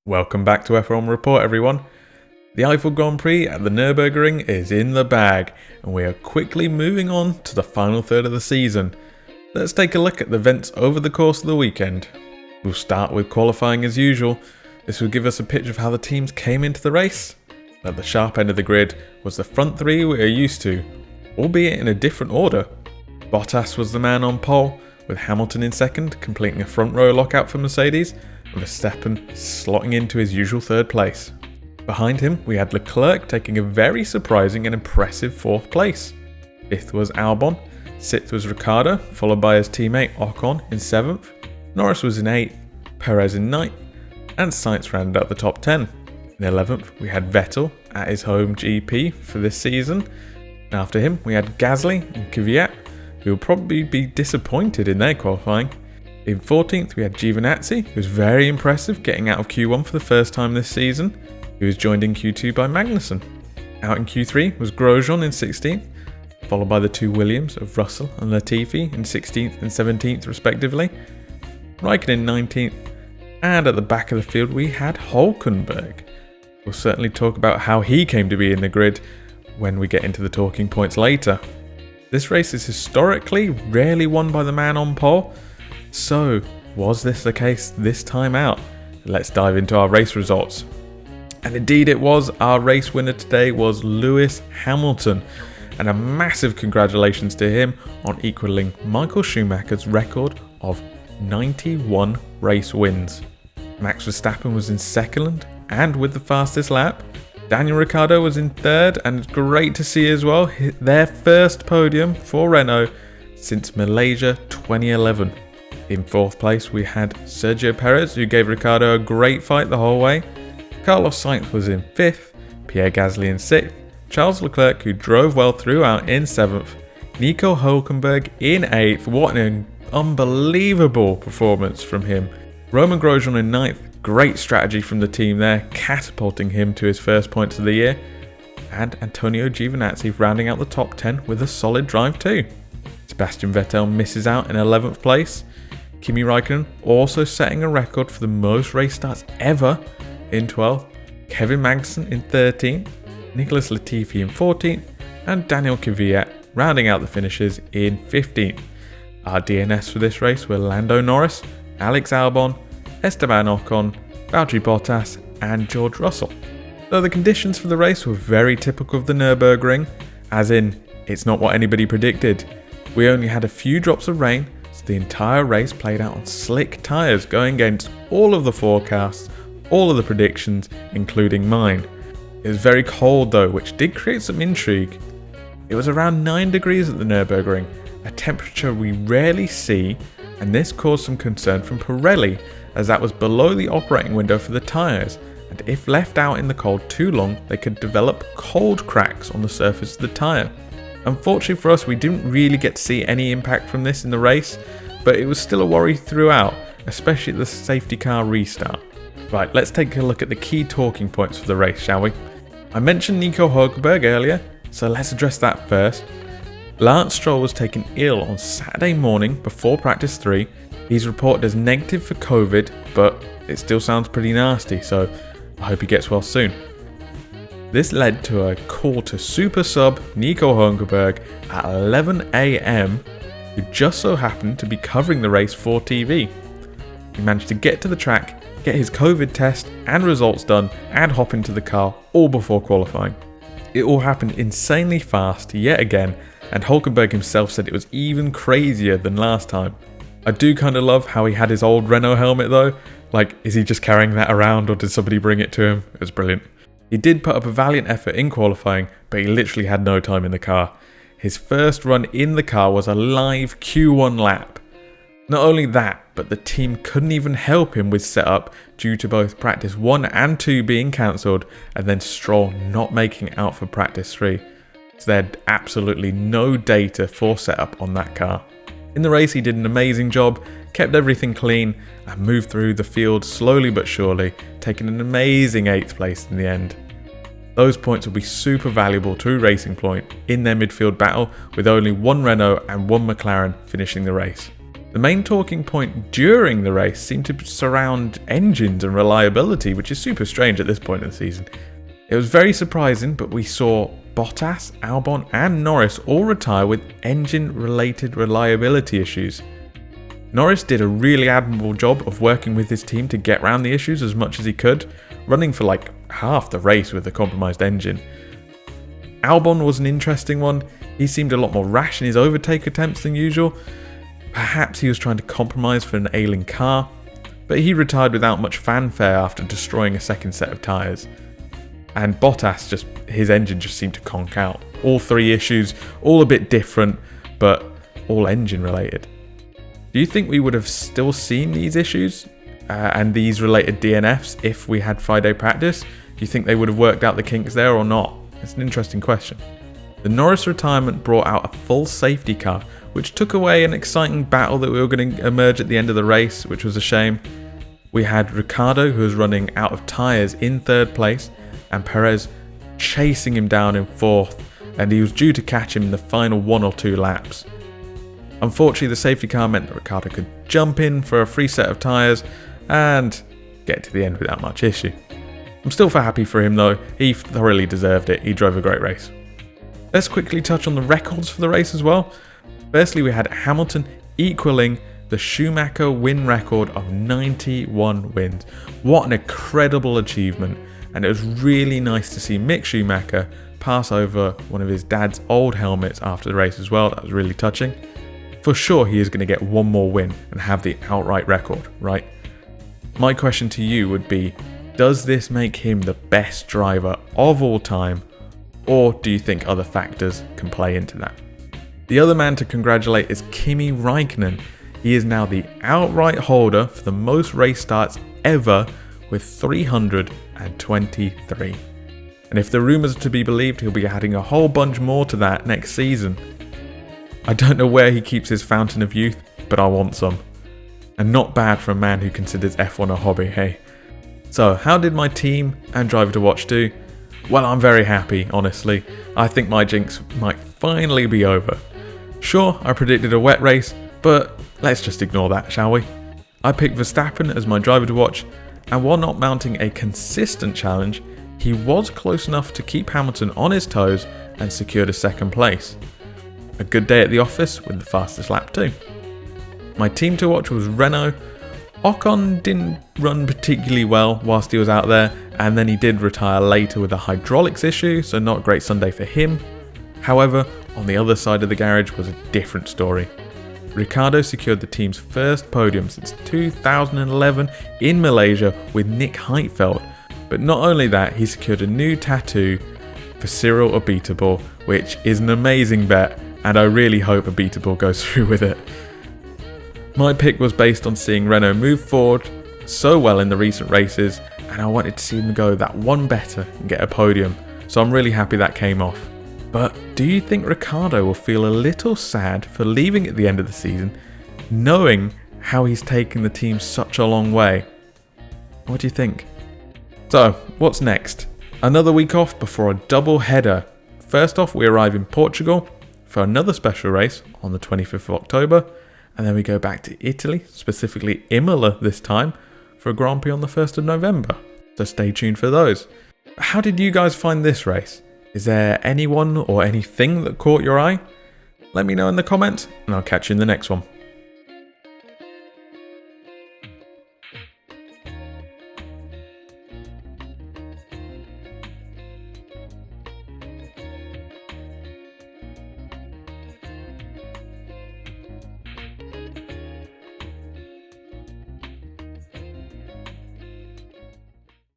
Welcome back to F1 Report, everyone. The Eifel Grand Prix at the Nürburgring is in the bag, and we are quickly moving on to the final third of the season. Let's take a look at the events over the course of the weekend. We'll start with qualifying as usual. This will give us a picture of how the teams came into the race. At the sharp end of the grid was the front three we are used to, albeit in a different order. Bottas was the man on pole, with Hamilton in second, completing a front row lockout for Mercedes, and Verstappen slotting into his usual third place. Behind him, we had Leclerc taking a very surprising and impressive fourth place. Fifth was Albon, sixth was Ricciardo, followed by his teammate Ocon in seventh. Norris was in eighth, Perez in ninth, and Sainz rounded out the top 10. In 11th, we had Vettel at his home GP for this season. After him, we had Gasly and Kvyat, who will probably be disappointed in their qualifying. In 14th, we had Giovinazzi, who was very impressive, getting out of Q1 for the first time this season. He was joined in Q2 by Magnussen. Out in Q3 was Grosjean in 16th, followed by the two Williams of Russell and Latifi in 16th and 17th respectively. Raikkonen in 19th, and at the back of the field we had Hülkenberg. We'll certainly talk about how he came to be in the grid when we get into the talking points later. This race is historically rarely won by the man on pole, so was this the case this time out? Let's dive into our race results. And indeed it was. Our race winner today was Lewis Hamilton, and a massive congratulations to him on equalling Michael Schumacher's record of 91 race wins. Max Verstappen was in second and with the fastest lap. Daniel Ricciardo was in third, and it's great to see as well their first podium for Renault since Malaysia 2011. In fourth place we had Sergio Perez, who gave Ricciardo a great fight the whole way. Carlos Sainz was in fifth, Pierre Gasly in sixth, Charles Leclerc, who drove well throughout, in seventh, Nico Hülkenberg in eighth. What an unbelievable performance from him. Romain Grosjean in ninth. Great strategy from the team there, catapulting him to his first points of the year. And Antonio Giovinazzi rounding out the top 10 with a solid drive too. Sebastian Vettel misses out in 11th place. Kimi Raikkonen also setting a record for the most race starts ever in 12th. Kevin Magnussen in 13th. Nicholas Latifi in 14th. And Daniel Kvyat rounding out the finishes in 15th. Our DNS for this race were Lando Norris, Alex Albon, Esteban Ocon, Valtteri Bottas and George Russell. Though the conditions for the race were very typical of the Nürburgring, as in, it's not what anybody predicted. We only had a few drops of rain, so the entire race played out on slick tyres, going against all of the forecasts, all of the predictions, including mine. It was very cold though, which did create some intrigue. It was around 9 degrees at the Nürburgring, a temperature we rarely see, and this caused some concern from Pirelli, as that was below the operating window for the tyres, and if left out in the cold too long they could develop cold cracks on the surface of the tyre. Unfortunately for us, we didn't really get to see any impact from this in the race, but it was still a worry throughout, especially at the safety car restart. Right, let's take a look at the key talking points for the race, shall we? I mentioned Nico Hülkenberg earlier, so let's address that first. Lance Stroll was taken ill on Saturday morning before practice 3. He's reported as negative for COVID, but it still sounds pretty nasty, so I hope he gets well soon. This led to a call to super sub Nico Hülkenberg at 11 AM, who just so happened to be covering the race for TV. He managed to get to the track, get his COVID test and results done, and hop into the car all before qualifying. It all happened insanely fast yet again, and Hülkenberg himself said it was even crazier than last time. I do kind of love how he had his old Renault helmet though. Like, is he just carrying that around or did somebody bring it to him? It was brilliant. He did put up a valiant effort in qualifying, but he literally had no time in the car. His first run in the car was a live Q1 lap. Not only that, but the team couldn't even help him with setup due to both practice 1 and 2 being cancelled, and then Stroll not making it out for practice 3. So they had absolutely no data for setup on that car. In the race he did an amazing job, kept everything clean and moved through the field slowly but surely, taking an amazing 8th place in the end. Those points will be super valuable to Racing Point in their midfield battle, with only one Renault and one McLaren finishing the race. The main talking point during the race seemed to surround engines and reliability, which is super strange at this point in the season. It was very surprising, but we saw Bottas, Albon and Norris all retire with engine-related reliability issues. Norris did a really admirable job of working with his team to get around the issues as much as he could, running for like half the race with a compromised engine. Albon was an interesting one. He seemed a lot more rash in his overtake attempts than usual. Perhaps he was trying to compromise for an ailing car, but he retired without much fanfare after destroying a second set of tyres. And Bottas, his engine just seemed to conk out. All three issues, all a bit different, but all engine related. Do you think we would have still seen these issues and these related DNFs if we had Friday practice? Do you think they would have worked out the kinks there or not? It's an interesting question. The Norris retirement brought out a full safety car, which took away an exciting battle that we were going to emerge at the end of the race, which was a shame. We had Ricciardo, who was running out of tyres, in third place, and Perez chasing him down in fourth, and he was due to catch him in the final 1 or 2 laps. Unfortunately, the safety car meant that Ricciardo could jump in for a free set of tyres and get to the end without much issue. I'm still happy for him though, he thoroughly deserved it, he drove a great race. Let's quickly touch on the records for the race as well. Firstly, we had Hamilton equaling the Schumacher win record of 91 wins. What an incredible achievement, and it was really nice to see Mick Schumacher pass over one of his dad's old helmets after the race as well. That was really touching. For sure he is going to get one more win and have the outright record, right? My question to you would be, does this make him the best driver of all time, or do you think other factors can play into that? The other man to congratulate is Kimi Räikkönen. He is now the outright holder for the most race starts ever with 323. And if the rumours are to be believed, he'll be adding a whole bunch more to that next season. I don't know where he keeps his fountain of youth, but I want some. And not bad for a man who considers F1 a hobby, hey? So, how did my team and driver to watch do? Well, I'm very happy, honestly. I think my jinx might finally be over. Sure, I predicted a wet race, but let's just ignore that, shall we? I picked Verstappen as my driver to watch, and while not mounting a consistent challenge, he was close enough to keep Hamilton on his toes and secured a second place. A good day at the office with the fastest lap too. My team to watch was Renault. Ocon didn't run particularly well whilst he was out there, and then he did retire later with a hydraulics issue, so not a great Sunday for him. However, on the other side of the garage was a different story. Ricciardo secured the team's first podium since 2011 in Malaysia with Nick Heidfeld, but not only that, he secured a new tattoo for Cyril Abiteboul, which is an amazing bet, and I really hope Abiteboul goes through with it. My pick was based on seeing Renault move forward so well in the recent races, and I wanted to see them go that one better and get a podium, so I'm really happy that came off. But do you think Ricciardo will feel a little sad for leaving at the end of the season, knowing how he's taken the team such a long way? What do you think? So, what's next? Another week off before a double header. First off, we arrive in Portugal for another special race on the 25th of October, and then we go back to Italy, specifically Imola this time, for a Grand Prix on the 1st of November. So stay tuned for those. How did you guys find this race? Is there anyone or anything that caught your eye? Let me know in the comments, and I'll catch you in the next one.